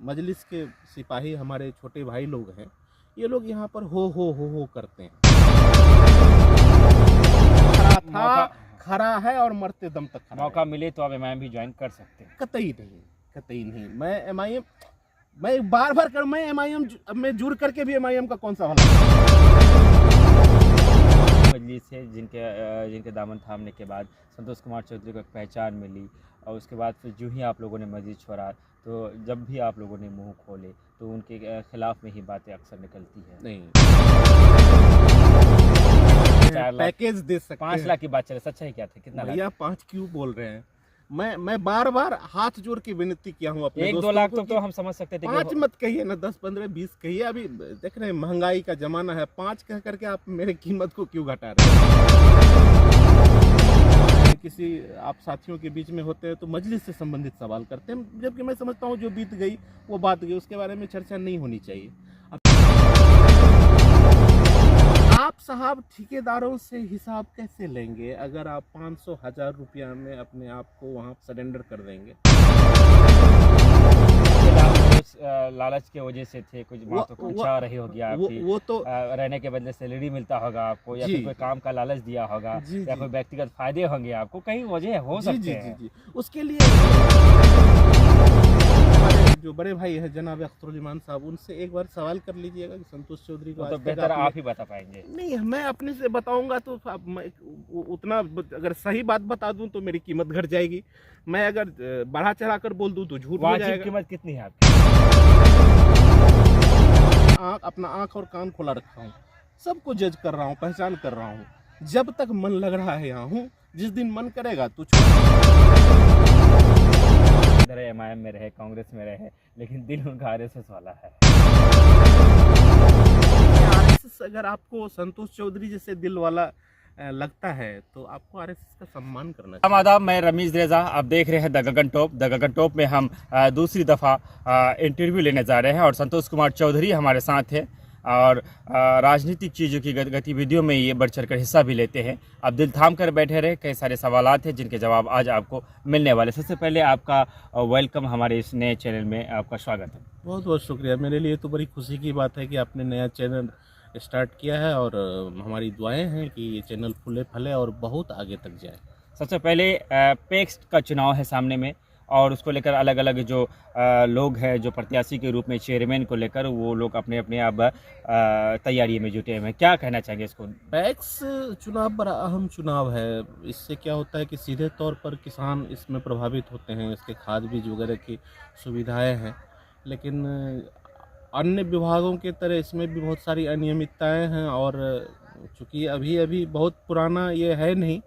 मजलिस के सिपाही हमारे छोटे भाई लोग हैं, ये लोग यहाँ पर हो करते हैं। खरा है और मरते दम तक खरा मौका मिले तो आप एमआईएम भी ज्वाइन कर सकते हैं। कतई नहीं। मैं एमआईएम, मैं बार कर, मैं एमआईएम में जुड़ करके भी एमआईएम का कौन सा भला। मजलिस से जिनके दामन थामने के बाद संतोष कुमार चौधरी को एक पहचान मिली, और उसके बाद फिर जो ही आप लोगों ने मस्जिद छोड़ा, तो जब भी आप लोगों ने मुंह खोले तो उनके खिलाफ में ही बातें अक्सर निकलती है। नहीं, 4 लाख पैकेज दे सकते 5 लाख की बात चले, सच्चाई क्या थी? कितना भैया 5 क्यों बोल रहे हैं? मैं बार हाथ जोड़ के विनती किया हूँ अपने 1-2 लाख तो हम समझ सकते थे। 5 मत कहिए ना, 10, 15, 20 कहिए। अभी देख रहे हैं महंगाई का जमाना है, 5 कह करके आप मेरे कीमत को क्यों घटा रहे हैं? किसी आप साथियों के बीच में होते हैं तो मजलिस से संबंधित सवाल करते हैं, जबकि मैं समझता हूँ जो बीत गई वो बात गई, उसके बारे में चर्चा नहीं होनी चाहिए। आप साहब ठेकेदारों से हिसाब कैसे लेंगे अगर आप 500,000 रुपया में अपने आप को वहाँ सरेंडर कर देंगे? लालच के वजह से थे, कुछ बातों को इच्छा रही होगी आपकी, वो तो रहने के बदले सैलरी मिलता होगा आपको, या फिर कोई काम का लालच दिया होगा, या कोई व्यक्तिगत फायदे होंगे आपको, कहीं वजह हो सकते हैं। जी। उसके लिए जो बड़े भाई है जनाब अख्तरुल ईमान साहब, उनसे एक बार सवाल कर लीजिएगा कि संतोष चौधरी को तो बेहतर आप ही बता पाएंगे। नहीं, मैं अपने से बताऊंगा तो मैं उतना, अगर सही बात बता दूं तो मेरी कीमत घट जाएगी, मैं अगर बढ़ा चढ़ा कर बोल दूं तो झूठ हो जाएगा। कीमत कितनी है आपकी? अपना आंख और कान खुला रखा हूँ, सबको जज कर रहा हूँ, पहचान कर रहा हूँ। जब तक मन लग रहा है यहाँ हूँ, जिस दिन मन करेगा तो इधर एमआईएम में रहे, कांग्रेस में रहे, लेकिन दिल उनका आरएसएस वाला है। आरएसएस, अगर आपको संतोष चौधरी जैसे दिल वाला लगता है तो आपको आरएसएस का सम्मान करना चाहिए। आदाब, मैं रमीज रेजा, आप देख रहे हैं the Gagan top. The Gagan top में हम दूसरी दफ़ा इंटरव्यू लेने जा रहे हैं और संतोष कुमार चौधरी हमारे साथ है, और राजनीतिक चीज़ों की गतिविधियों में ये बढ़ चढ़ कर हिस्सा भी लेते हैं। आप दिल थाम कर बैठे रहे, कई सारे सवालात हैं जिनके जवाब आज आपको मिलने वाले। सबसे पहले आपका वेलकम, हमारे इस नए चैनल में आपका स्वागत है। बहुत बहुत शुक्रिया। मेरे लिए तो बड़ी खुशी की बात है कि आपने नया चैनल स्टार्ट किया है, और हमारी दुआएं हैं कि ये चैनल फूले फले और बहुत आगे तक जाए। सबसे पहले पैक्स का चुनाव है सामने में, और उसको लेकर अलग अलग जो लोग हैं, जो प्रत्याशी के रूप में चेयरमैन को लेकर, वो लोग अपने अपने अब तैयारी में जुटे हुए हैं। क्या कहना चाहेंगे इसको? पैक्स चुनाव बड़ा अहम चुनाव है। इससे क्या होता है कि सीधे तौर पर किसान इसमें प्रभावित होते हैं, इसके खाद बीज वगैरह की सुविधाएं हैं, लेकिन अन्य विभागों के तरह इसमें भी बहुत सारी अनियमितताएं हैं। और चूँकि अभी बहुत पुराना ये है नहीं,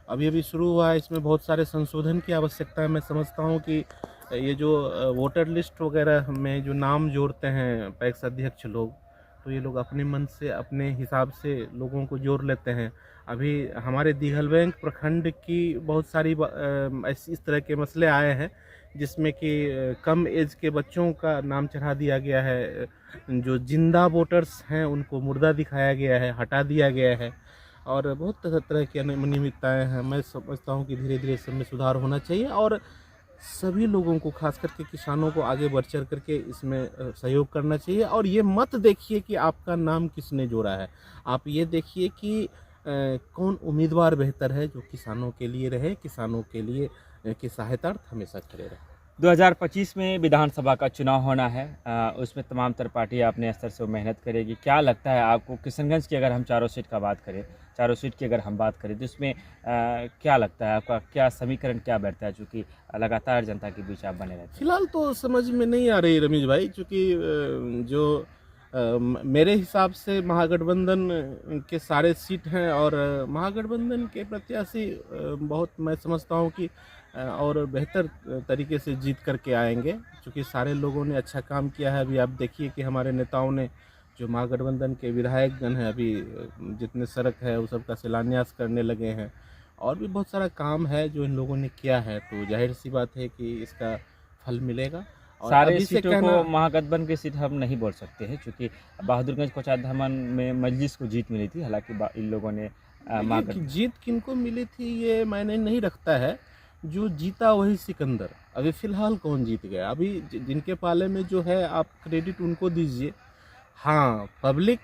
अभी शुरू हुआ है, इसमें बहुत सारे संशोधन की आवश्यकता है। मैं समझता हूँ कि ये जो वोटर लिस्ट वगैरह में जो नाम जोड़ते हैं पैक्स अध्यक्ष लोग, तो ये लोग अपने मन से, अपने हिसाब से लोगों को जोड़ लेते हैं। अभी हमारे दिघलबैंक प्रखंड की बहुत सारी इस तरह के मसले आए हैं, जिसमें कि कम एज के बच्चों का नाम चढ़ा दिया गया है, जो जिंदा वोटर्स हैं उनको मुर्दा दिखाया गया है, हटा दिया गया है, और बहुत तरह की अनियमितताएँ हैं। मैं समझता हूँ कि धीरे धीरे इसमें सुधार होना चाहिए, और सभी लोगों को, खास करके किसानों को आगे बढ़ चढ़ करके इसमें सहयोग करना चाहिए। और ये मत देखिए कि आपका नाम किसने जोड़ा है, आप ये देखिए कि कौन उम्मीदवार बेहतर है जो किसानों के लिए रहे, किसानों के लिए की सहायतार्थ हमेशा खड़े रहे। 2025 में विधानसभा का चुनाव होना है, उसमें तमाम तर पार्टियाँ अपने स्तर से मेहनत करेगी। क्या लगता है आपको, किशनगंज की अगर हम चारों सीट का बात करें, चारों सीट की अगर हम बात करें, तो इसमें क्या लगता है आपका, क्या समीकरण क्या बैठता है, चूँकि लगातार जनता के बीच आप बने रहते हैं? फिलहाल तो समझ में नहीं आ रही रमेश भाई, चूँकि जो मेरे हिसाब से महागठबंधन के सारे सीट हैं, और महागठबंधन के प्रत्याशी बहुत, मैं समझता हूं कि और बेहतर तरीके से जीत करके आएंगे, क्योंकि सारे लोगों ने अच्छा काम किया है। अभी आप देखिए कि हमारे नेताओं ने, जो महागठबंधन के विधायकगण हैं, अभी जितने सड़क है वो सब का शिलान्यास करने लगे हैं, और भी बहुत सारा काम है जो इन लोगों ने किया है। तो जाहिर सी बात है कि इसका फल मिलेगा। और सारे सीटों को महागठबंधन की सीट हम नहीं बोल सकते हैं, क्योंकि बहादुरगंज कोचाधामन में मजलिस को जीत मिली थी। हालांकि इन लोगों ने जीत किनको मिली थी ये मायने नहीं रखता है, जो जीता वही सिकंदर। अभी फ़िलहाल कौन जीत गया? अभी जिनके पाले में जो है आप क्रेडिट उनको दीजिए। हाँ, पब्लिक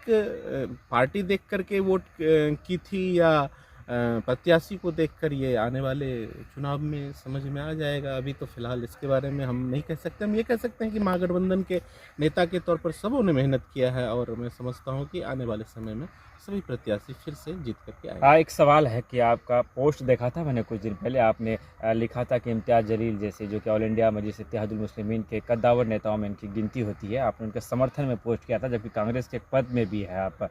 पार्टी देख कर के वोट की थी या प्रत्याशी को देखकर, ये आने वाले चुनाव में समझ में आ जाएगा। अभी तो फिलहाल इसके बारे में हम नहीं कह सकते। हम ये कह सकते हैं कि महागठबंधन के नेता के तौर पर सबों ने मेहनत किया है और मैं समझता हूँ कि आने वाले समय में सभी प्रत्याशी फिर से जीत करके आएंगे। हाँ, एक सवाल है कि आपका पोस्ट देखा था मैंने कुछ दिन पहले, आपने लिखा था कि इम्तियाज़ जलील जैसे जो कि ऑल इंडिया मजलिस इत्तेहादुल मुस्लिमीन के कद्दावर नेताओं में इनकी गिनती होती है, आपने उनके समर्थन में पोस्ट किया था, जबकि कांग्रेस के एक पद में भी है आप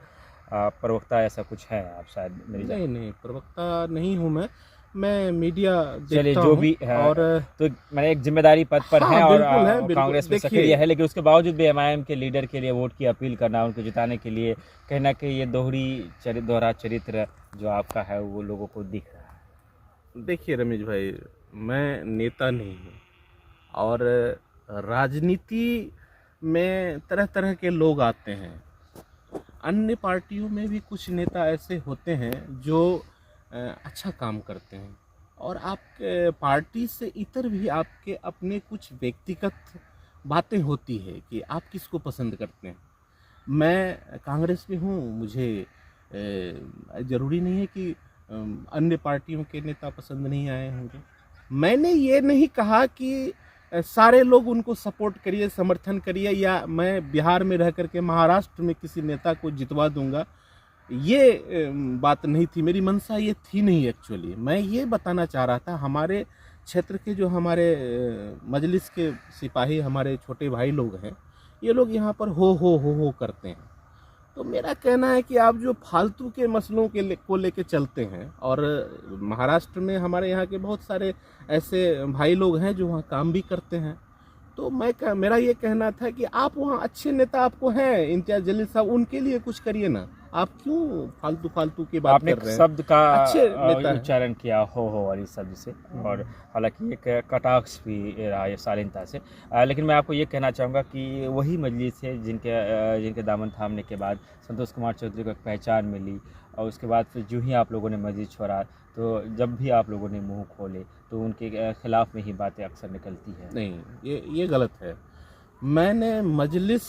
प्रवक्ता, ऐसा कुछ है आप शायद मेरी नहीं नहीं, प्रवक्ता नहीं हूँ मैं मीडिया चलिए देखता जो हूँ। भी है, और तो मैंने एक जिम्मेदारी पद पर हाँ, है और बिल्कुल है, बिल्कुल। कांग्रेस में सक्रिय है, लेकिन उसके बावजूद भी एमआईएम के लीडर के लिए वोट की अपील करना, उनको जिताने के लिए कहीं ना कहीं ये दोहरा चरित्र जो आपका है वो लोगों को दिख रहा है। देखिए रमेश भाई, मैं नेता नहीं हूँ और राजनीति में तरह तरह के लोग आते हैं। अन्य पार्टियों में भी कुछ नेता ऐसे होते हैं जो अच्छा काम करते हैं और आप पार्टी से इतर भी आपके अपने कुछ व्यक्तिगत बातें होती है कि आप किसको पसंद करते हैं। मैं कांग्रेस में हूँ, मुझे ज़रूरी नहीं है कि अन्य पार्टियों के नेता पसंद नहीं आए होंगे। मैंने ये नहीं कहा कि सारे लोग उनको सपोर्ट करिए, समर्थन करिए, या मैं बिहार में रह करके महाराष्ट्र में किसी नेता को जितवा दूंगा, ये बात नहीं थी। मेरी मंशा ये थी नहीं। एक्चुअली मैं ये बताना चाह रहा था, हमारे क्षेत्र के जो हमारे मजलिस के सिपाही, हमारे छोटे भाई लोग हैं, ये लोग यहाँ पर हो करते हैं। तो मेरा कहना है कि आप जो फालतू के मसलों को लेके चलते हैं, और महाराष्ट्र में हमारे यहाँ के बहुत सारे ऐसे भाई लोग हैं जो वहाँ काम भी करते हैं, तो मेरा ये कहना था कि आप वहाँ अच्छे नेता आपको हैं, इम्तियाज़ जलील साहब, उनके लिए कुछ करिए ना। आप क्यों फालतू की बात कर रहे हैं? शब्द का अच्छे नेता उच्चारण किया हो वाली शब्द से, और हालांकि एक कटाक्ष भी रहा है शालीनता से, लेकिन मैं आपको ये कहना चाहूँगा कि वही मजलिस है जिनके दामन थामने के बाद संतोष कुमार चौधरी को एक पहचान मिली, और उसके बाद फिर जो ही आप लोगों ने मस्जिद छोड़ा, तो जब भी आप लोगों ने मुंह खोले तो उनके खिलाफ में ही बातें अक्सर निकलती है। नहीं, ये गलत है। मैंने मजलिस,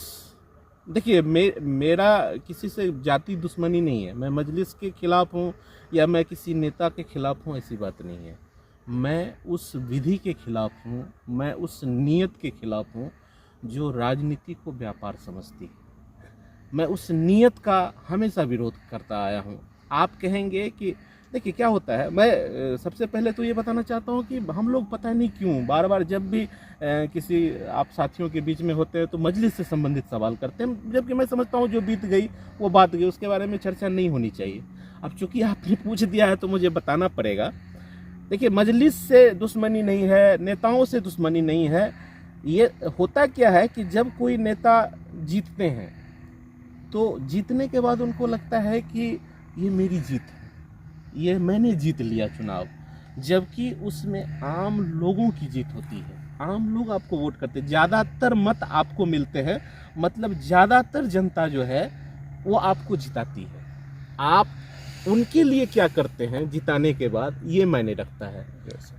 देखिए मेरा किसी से जाति दुश्मनी नहीं है। मैं मजलिस के खिलाफ हूँ या मैं किसी नेता के खिलाफ हूँ, ऐसी बात नहीं है। मैं उस विधि के खिलाफ हूँ, मैं उस नीयत के खिलाफ हूँ जो राजनीति को व्यापार समझती है। मैं उस नीयत का हमेशा विरोध करता आया हूँ। आप कहेंगे कि देखिए क्या होता है, मैं सबसे पहले तो ये बताना चाहता हूँ कि हम लोग पता नहीं क्यों बार बार जब भी किसी आप साथियों के बीच में होते हैं तो मजलिस से संबंधित सवाल करते हैं, जबकि मैं समझता हूँ जो बीत गई वो बात गई, उसके बारे में चर्चा नहीं होनी चाहिए। अब चूंकि आपने पूछ दिया है तो मुझे बताना पड़ेगा। देखिए, मजलिस से दुश्मनी नहीं है, नेताओं से दुश्मनी नहीं है। ये होता क्या है कि जब कोई नेता जीतते हैं तो जीतने के बाद उनको लगता है कि ये मेरी जीत है, ये मैंने जीत लिया चुनाव, जबकि उसमें आम लोगों की जीत होती है। आम लोग आपको वोट करते हैं, ज़्यादातर मत आपको मिलते हैं, मतलब ज़्यादातर जनता जो है वो आपको जिताती है। आप उनके लिए क्या करते हैं जिताने के बाद, ये मायने रखता है।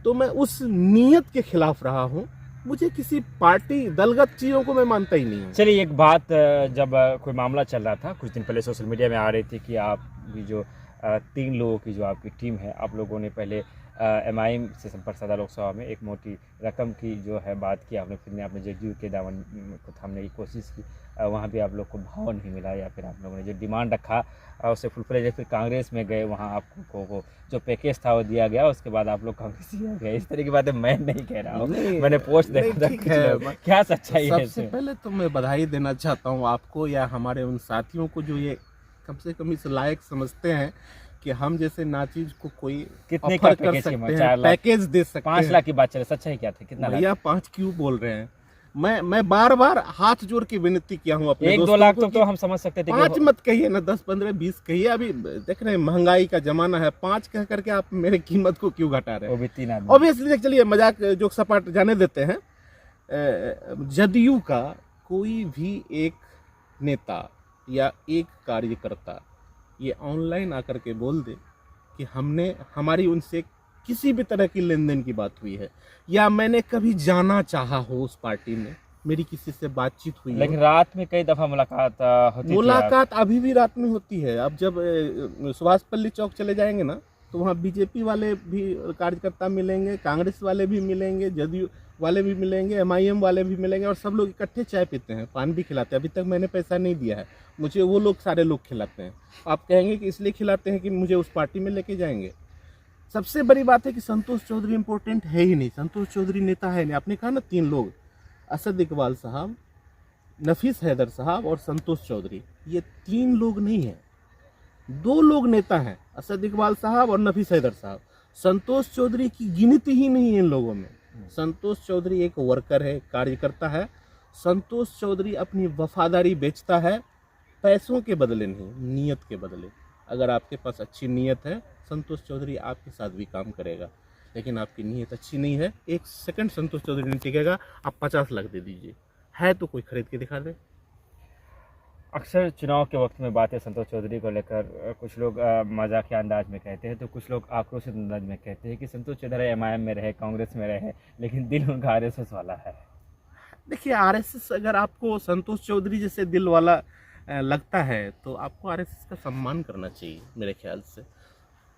तो मैं उस नीयत के खिलाफ रहा हूँ। मुझे किसी पार्टी दलगत चीज़ों को मैं मानता ही नहीं हूँ। चलिए, एक बात, जब कोई मामला चल रहा था कुछ दिन पहले, सोशल मीडिया में आ रही थी कि आप भी जो 3 लोगों की जो आपकी टीम है, आप लोगों ने पहले एमआईएम से संपर्क साधा लोकसभा में, एक मोटी रकम की जो है बात की आपने, फिर आपने जेडीयू के दामन को थामने की कोशिश की, वहाँ भी आप लोग को भाव नहीं मिला, या फिर आप लोगों ने जो डिमांड रखा उससे फुलफिल, फिर कांग्रेस में गए, वहाँ आपको जो पैकेज था वो दिया गया, उसके बाद आप लोग कांग्रेस हो गए। इस तरह की बातें मैं नहीं कह रहा हूँ, मैंने पोस्ट देखा था। क्या सच्चाई है? सबसे पहले तो मैं बधाई देना चाहता हूँ आपको या हमारे उन साथियों को जो ये कम से कम इस लायक समझते हैं कि हम जैसे नाचीज को कोई कितने ऑफर का कर सकते हैं, पैकेज दे सकते हैं। 5 लाख की बात चले, सच्चाई क्या था? कितना? भैया 5 क्यों बोल रहे हैं? मैं बार बार हाथ जोड़ के विनती किया हूँ अपने 1-2 लाख तो हम समझ सकते थे। 5 मत कहिए ना, 10, 15, 20 कहिए। अभी देख रहे हैं महंगाई का जमाना है, 5 कह करके आप मेरे कीमत को क्यों घटा रहे हैं? ऑब्वियसली चलिए मजाक जोक सपाट जाने देते हैं। जदयू का कोई भी एक नेता या एक कार्यकर्ता ये ऑनलाइन आकर के बोल दे कि हमारी उनसे किसी भी तरह की लेन देन की बात हुई है, या मैंने कभी जाना चाहा हो उस पार्टी में, मेरी किसी से बातचीत हुई लेकिन हो। रात में कई दफ़ा मुलाकात होती थी मुलाकात अभी भी रात में होती है। अब जब सुभाष पल्ली चौक चले जाएंगे ना, तो वहाँ बीजेपी वाले भी कार्यकर्ता मिलेंगे, कांग्रेस वाले भी मिलेंगे, जदयू वाले भी मिलेंगे, MIM वाले भी मिलेंगे, और सब लोग इकट्ठे चाय पीते हैं, पान भी खिलाते हैं। अभी तक मैंने पैसा नहीं दिया है, मुझे वो लोग सारे लोग खिलाते हैं। आप कहेंगे कि इसलिए खिलाते हैं कि मुझे उस पार्टी में लेके जाएंगे। सबसे बड़ी बात है कि संतोष चौधरी इंपॉर्टेंट है ही नहीं, संतोष चौधरी नेता है नहीं। आपने कहा ना 3 लोग, असद इकबाल साहब, नफीस हैदर साहब और संतोष चौधरी, ये 3 लोग नहीं हैं, 2 लोग नेता हैं, असद इकबाल साहब और नफीस हैदर साहब। संतोष चौधरी की गिनती ही नहीं है इन लोगों में। संतोष चौधरी एक वर्कर है, कार्यकर्ता है। संतोष चौधरी अपनी वफादारी बेचता है, पैसों के बदले नहीं, नीयत के बदले। अगर आपके पास अच्छी नीयत है, संतोष चौधरी आपके साथ भी काम करेगा। लेकिन आपकी नीयत अच्छी नहीं है, 1 सेकंड संतोष चौधरी नहीं टिकेगा। आप 50 लाख दे दीजिए, है तो कोई खरीद के दिखा दे। अक्सर चुनाव के वक्त में बातें संतोष चौधरी को लेकर कुछ लोग मजाकिया अंदाज में कहते हैं, तो कुछ लोग आक्रोशित अंदाज में कहते हैं कि संतोष चौधरी MIM में रहे, कांग्रेस में रहे, लेकिन दिल उनका RSS वाला है। देखिए, RSS अगर आपको संतोष चौधरी जैसे दिल वाला लगता है, तो आपको RSS का सम्मान करना चाहिए मेरे ख्याल से।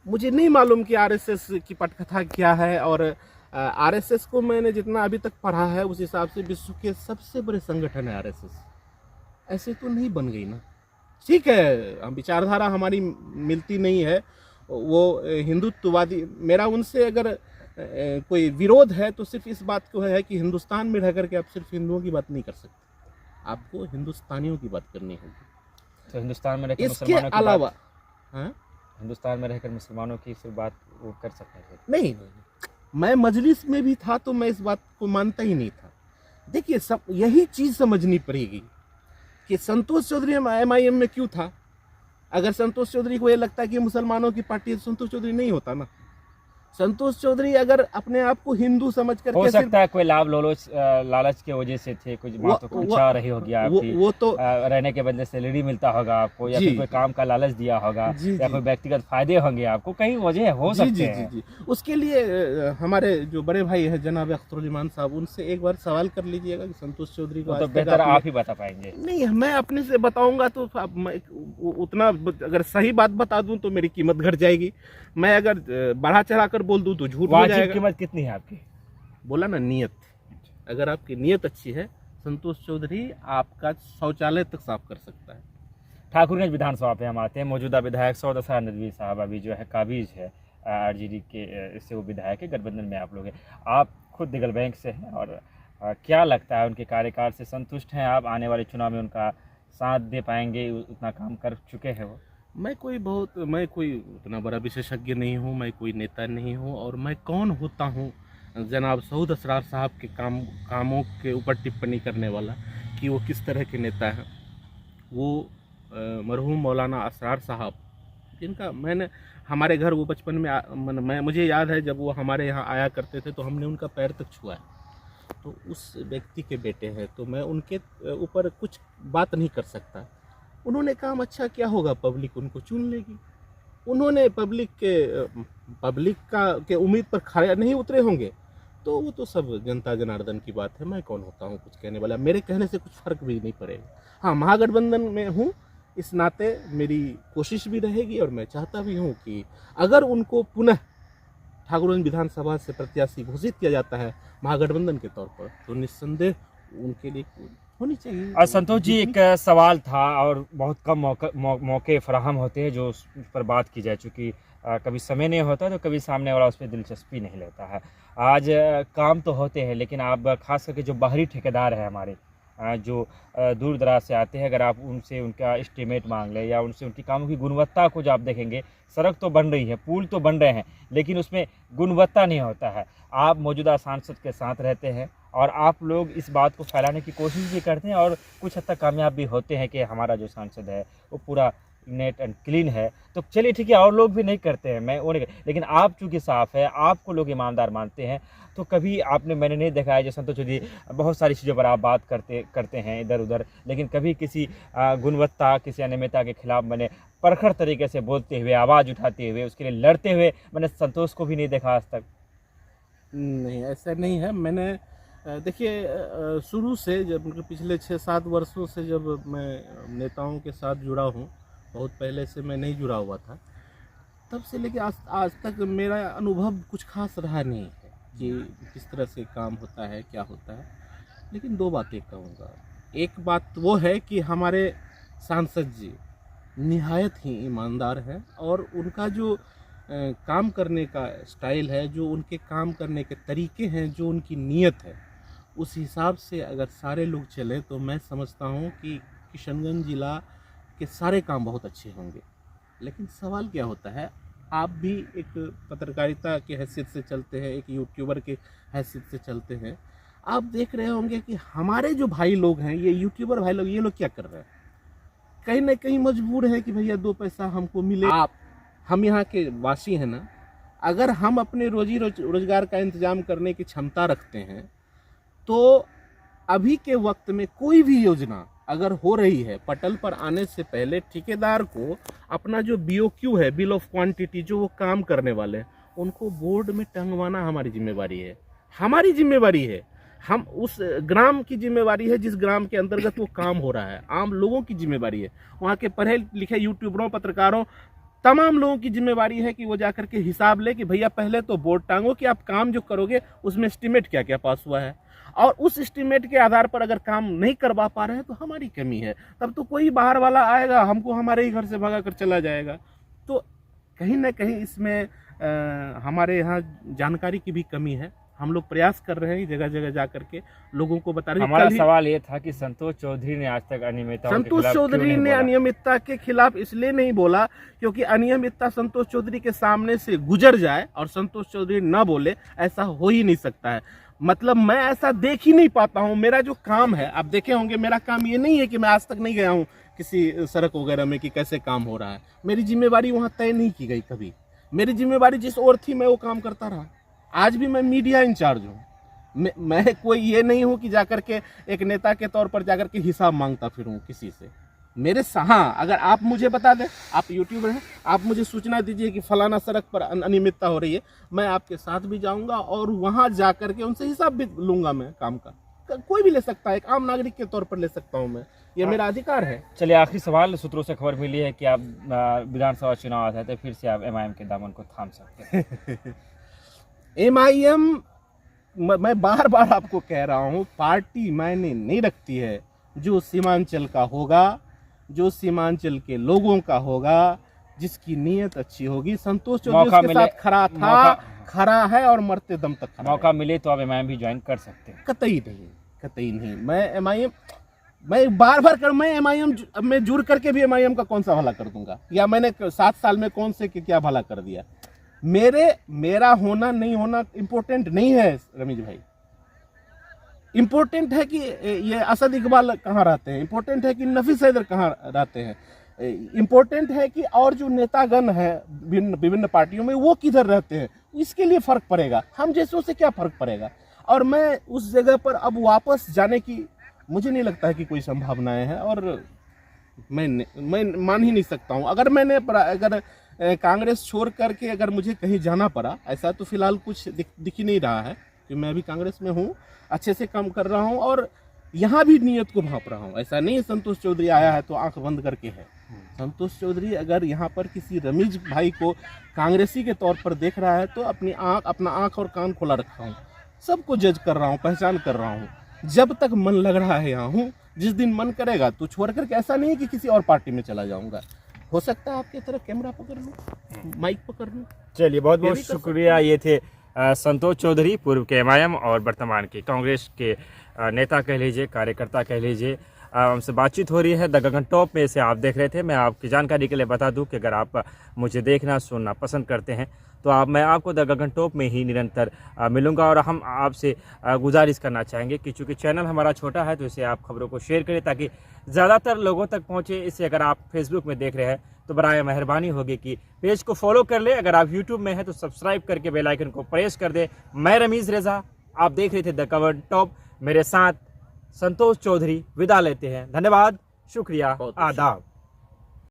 मुझे नहीं मालूम कि RSS की पटकथा क्या है, और RSS को मैंने जितना अभी तक पढ़ा है उस हिसाब से विश्व के सबसे बड़े संगठन है RSS। ऐसे तो नहीं बन गई ना। ठीक है, हम विचारधारा हमारी मिलती नहीं है, वो हिंदुत्ववादी, मेरा उनसे अगर कोई विरोध है तो सिर्फ इस बात को है कि हिंदुस्तान में रह करके आप सिर्फ हिंदुओं की बात नहीं कर सकते, आपको हिंदुस्तानियों की बात करनी होगी। तो हिंदुस्तान में रहकर इसके मुसलमानों की अलावा बात, हिंदुस्तान में रहकर मुसलमानों की सिर्फ बात वो कर सकते हैं? नहीं, मैं मजलिस में भी था तो मैं इस बात को मानता ही नहीं था। देखिए, सब यही चीज़ समझनी पड़ेगी कि संतोष चौधरी MIM में क्यों था। अगर संतोष चौधरी को ये लगता है कि मुसलमानों की पार्टी है, तो संतोष चौधरी नहीं होता ना। संतोष चौधरी अगर अपने आप को हिंदू समझ करके, हो सकता है कोई लालच के वजह से थे, कुछ बातों को अच्छा रही होगी आपकी, वो तो रहने के बदले सैलरी मिलता होगा आपको, या फिर कोई काम का लालच दिया होगा, या कोई व्यक्तिगत फायदे होंगे आपको, कहीं वजह हो सकते हैं। जी। उसके लिए हमारे जो बड़े भाई हैं जनाब अख्तरुल ईमान साहब, उनसे एक बार सवाल कर लीजिएगा कि संतोष चौधरी को तो बेहतर आप ही बता पाएंगे। नहीं, मैं अपने से बताऊंगा तो उतना, अगर सही बात बता दूं तो मेरी कीमत घट जाएगी। मैं अगर बढ़ा चढ़ा कर बोल दूं तो झूठ हो जाएगा। कीमत कितनी है आपकी? बोला ना, नियत। अगर आपकी नियत अच्छी है, संतोष चौधरी आपका शौचालय तक साफ कर सकता है। ठाकुरगंज विधानसभा पे हम आते हैं। मौजूदा विधायक सौद असरार नदवी साहब अभी जो है काबिज है, RJD के से वो विधायक है, गठबंधन में आप लोग हैं। आप खुद दिगल बैंक से हैं, और क्या लगता है उनके कार्यकाल से संतुष्ट हैं आप? आने वाले चुनाव में उनका साथ दे पाएंगे? उतना काम कर चुके हैं वो? मैं कोई उतना बड़ा विशेषज्ञ नहीं हूँ, मैं कोई नेता नहीं हूँ, और मैं कौन होता हूँ जनाब सऊद असरार साहब के कामों के ऊपर टिप्पणी करने वाला कि वो किस तरह के नेता हैं। वो मरहूम मौलाना असरार साहब, जिनका मैंने हमारे घर वो बचपन में मुझे याद है जब वो हमारे यहाँ आया करते थे तो हमने उनका पैर तक छुआ है। तो उस व्यक्ति के बेटे हैं, तो मैं उनके ऊपर कुछ बात नहीं कर सकता। उन्होंने काम अच्छा किया होगा, पब्लिक उनको चुन लेगी। उन्होंने पब्लिक के उम्मीद पर खड़े नहीं उतरे होंगे, तो वो तो सब जनता जनार्दन की बात है। मैं कौन होता हूँ कुछ कहने वाला? मेरे कहने से कुछ फर्क भी नहीं पड़ेगा। हाँ, महागठबंधन में हूँ, इस नाते मेरी कोशिश भी रहेगी, और मैं चाहता भी हूँ कि अगर उनको पुनः ठाकुरगंज विधानसभा से प्रत्याशी घोषित किया जाता है महागठबंधन के तौर पर, तो निस्संदेह उनके लिए होनी चाहिए। और संतोष जी, एक सवाल था, और बहुत कम मौके फराहम होते हैं जो उस पर बात की जाए, चूँकि कभी समय नहीं होता तो कभी सामने वाला उस पर दिलचस्पी नहीं लेता है। आज काम तो होते हैं, लेकिन आप खास करके जो बाहरी ठेकेदार हैं हमारे, जो दूर दराज से आते हैं, अगर आप उनसे उनका एस्टीमेट मांग लें या उनसे उनकी कामों की गुणवत्ता को जो आप देखेंगे, सड़क तो बन रही है, पुल तो बन रहे हैं, लेकिन उसमें गुणवत्ता नहीं होता है। आप मौजूदा सांसद के साथ रहते हैं, और आप लोग इस बात को फैलाने की कोशिश भी करते हैं, और कुछ हद तक कामयाब भी होते हैं कि हमारा जो सांसद है वो पूरा नेट एंड क्लीन है, तो चलिए ठीक है, और लोग भी नहीं करते हैं, मैं वो नहीं, लेकिन आप चूँकि साफ़ है, आपको लोग ईमानदार मानते हैं, तो कभी मैंने नहीं देखा है जैसे संतोष चौधरी बहुत सारी चीज़ों पर आप बात करते हैं इधर उधर, लेकिन कभी किसी गुणवत्ता, किसी अनियमितता के खिलाफ मैंने परखड़ तरीके से बोलते हुए, आवाज़ उठाते हुए, उसके लिए लड़ते हुए मैंने संतोष को भी नहीं देखा आज तक। नहीं, ऐसा नहीं है। मैंने देखिए शुरू से, जब मतलब पिछले 6-7 वर्षों से जब मैं नेताओं के साथ जुड़ा हूँ, बहुत पहले से मैं नहीं जुड़ा हुआ था, तब से लेके आज तक मेरा अनुभव कुछ खास रहा नहीं है कि किस तरह से काम होता है, क्या होता है। लेकिन 2 बातें कहूँगा। एक बात वो है कि हमारे सांसद जी निहायत ही ईमानदार हैं, और उनका जो काम करने का स्टाइल है, जो उनके काम करने के तरीके हैं, जो उनकी नीयत है, उस हिसाब से अगर सारे लोग चलें तो मैं समझता हूँ कि किशनगंज ज़िला के सारे काम बहुत अच्छे होंगे। लेकिन सवाल क्या होता है, आप भी एक पत्रकारिता की हैसियत से चलते हैं, एक यूट्यूबर के हैसियत से चलते हैं, आप देख रहे होंगे कि हमारे जो भाई लोग हैं, ये यूट्यूबर भाई लोग, ये लोग क्या कर रहे हैं, कहीं ना कहीं मजबूर है कि भैया 2 पैसा हमको मिले। हम यहाँ के वासी हैं ना, अगर हम अपने रोजी रोजगार का इंतजाम करने की क्षमता रखते हैं, तो अभी के वक्त में कोई भी योजना अगर हो रही है, पटल पर आने से पहले ठेकेदार को अपना जो BOQ है, बिल ऑफ क्वांटिटी, जो वो काम करने वाले हैं, उनको बोर्ड में टंगवाना हमारी जिम्मेवारी है। हमारी जिम्मेवारी है, हम उस ग्राम की जिम्मेवारी है जिस ग्राम के अंतर्गत वो काम हो रहा है, आम लोगों की जिम्मेवारी है। वहाँ के पढ़े लिखे यूट्यूबरों, पत्रकारों, तमाम लोगों की जिम्मेवारी है कि वो जाकर के हिसाब ले कि भैया पहले तो बोर्ड टांगो कि आप काम जो करोगे उसमें एस्टीमेट क्या क्या पास हुआ है, और उस एस्टीमेट के आधार पर अगर काम नहीं करवा पा रहे हैं तो हमारी कमी है। तब तो कोई बाहर वाला आएगा, हमको हमारे ही घर से भगा कर चला जाएगा। तो कहीं ना कहीं इसमें हमारे यहाँ जानकारी की भी कमी है। हम लोग प्रयास कर रहे हैं जगह जगह जा करके लोगों को बता रहे हैं। हमारा सवाल ये था कि संतोष चौधरी ने आज तक अनियमितता अनियमितता के खिलाफ इसलिए नहीं बोला क्योंकि अनियमितता संतोष चौधरी के सामने से गुजर जाए और संतोष चौधरी ना बोले, ऐसा हो ही नहीं सकता है। मतलब मैं ऐसा देख ही नहीं पाता हूँ। मेरा जो काम है, आप देखे होंगे, मेरा काम ये नहीं है कि मैं आज तक नहीं गया हूँ किसी सड़क वगैरह में कि कैसे काम हो रहा है। मेरी जिम्मेवारी वहाँ तय नहीं की गई कभी। मेरी जिम्मेवारी जिस ओर थी मैं वो काम करता रहा। आज भी मैं मीडिया इंचार्ज हूँ। मैं कोई ये नहीं हूँ कि जाकर के एक नेता के तौर पर जाकर के हिसाब मांगता फिरूँ किसी से। मेरे हाँ, अगर आप मुझे बता दें, आप यूट्यूबर हैं, आप मुझे सूचना दीजिए कि फलाना सड़क पर अनियमितता हो रही है, मैं आपके साथ भी जाऊंगा और वहां जाकर के उनसे हिसाब भी लूंगा। मैं काम का कोई भी ले सकता है, एक आम नागरिक के तौर पर ले सकता हूं मैं, ये मेरा अधिकार है। चलिए, आखिरी सवाल। सूत्रों से खबर मिली है कि आप विधानसभा चुनाव आता है तो फिर से आप MIM के दामन को थाम सकते हैं। MIM, मैं बार बार आपको कह रहा हूँ, पार्टी मायने नहीं रखती है। जो सीमांचल का होगा, जो सीमांचल के लोगों का होगा, जिसकी नीयत अच्छी होगी। संतोष चौधरी उसके साथ खड़ा था, खड़ा है और मरते दम तक खड़ा। मौका मिले तो आप MIM भी ज्वाइन कर सकते हैं। कतई नहीं, कतई नहीं। मैं बार बार मैं MIM में जुड़ करके भी MIM का कौन सा भला कर दूंगा, या मैंने 7 साल में कौन से क्या भला कर दिया। मेरा होना नहीं होना इम्पोर्टेंट नहीं है रमेश भाई। इम्पोर्टेंट है कि ये असद इकबाल कहाँ रहते हैं, इम्पोर्टेंट है कि नफीस हैदर कहाँ रहते हैं, इम्पोर्टेंट है कि और जो नेतागण हैं विभिन्न पार्टियों में वो किधर रहते हैं। इसके लिए फ़र्क पड़ेगा, हम जैसों से क्या फ़र्क पड़ेगा। और मैं उस जगह पर अब वापस जाने की मुझे नहीं लगता है कि कोई संभावनाएं हैं, और मैं मान ही नहीं सकता हूँ। अगर कांग्रेस छोड़ करके अगर मुझे कहीं जाना पड़ा, ऐसा तो फिलहाल कुछ दिख ही नहीं रहा है कि मैं अभी कांग्रेस में हूँ, अच्छे से काम कर रहा हूँ और यहाँ भी नियत को भांप रहा हूँ। ऐसा नहीं संतोष चौधरी आया है तो आंख बंद करके है। संतोष चौधरी अगर यहाँ पर किसी रमीज भाई को कांग्रेसी के तौर पर देख रहा है तो अपना आंख और कान खोला रखा हूँ, सबको जज कर रहा हूँ, पहचान कर रहा हूँ। जब तक मन लग रहा है यहाँ हूँ, जिस दिन मन करेगा तो छोड़ करके, ऐसा नहीं है कि किसी और पार्टी में चला जाऊँगा। हो सकता है आपकी तरह कैमरा पकड़ लूँ, माइक पकड़ लूँ। चलिए, बहुत बहुत शुक्रिया। ये थे संतोष चौधरी, पूर्व के MIM और वर्तमान के कांग्रेस के नेता कह लीजिए, कार्यकर्ता कह लीजिए। हमसे बातचीत हो रही है द गगन टॉप में, से आप देख रहे थे। मैं आपकी जानकारी के लिए बता दूं कि अगर आप मुझे देखना सुनना पसंद करते हैं तो मैं आपको द गगन टॉप में ही निरंतर मिलूंगा। और हम आपसे गुजारिश करना चाहेंगे कि चूँकि चैनल हमारा छोटा है तो इसे आप खबरों को शेयर करें ताकि ज़्यादातर लोगों तक पहुँचे। इससे अगर आप फेसबुक में देख रहे हैं तो बराए मेहरबानी होगी कि पेज को फॉलो कर ले। अगर आप यूट्यूब में हैं तो सब्सक्राइब करके बेल आइकन को प्रेस कर दे। मैं रमीज़ रेज़ा, आप देख रहे थे द गगन टॉप। मेरे साथ संतोष चौधरी। विदा लेते हैं। धन्यवाद, शुक्रिया, आदाब।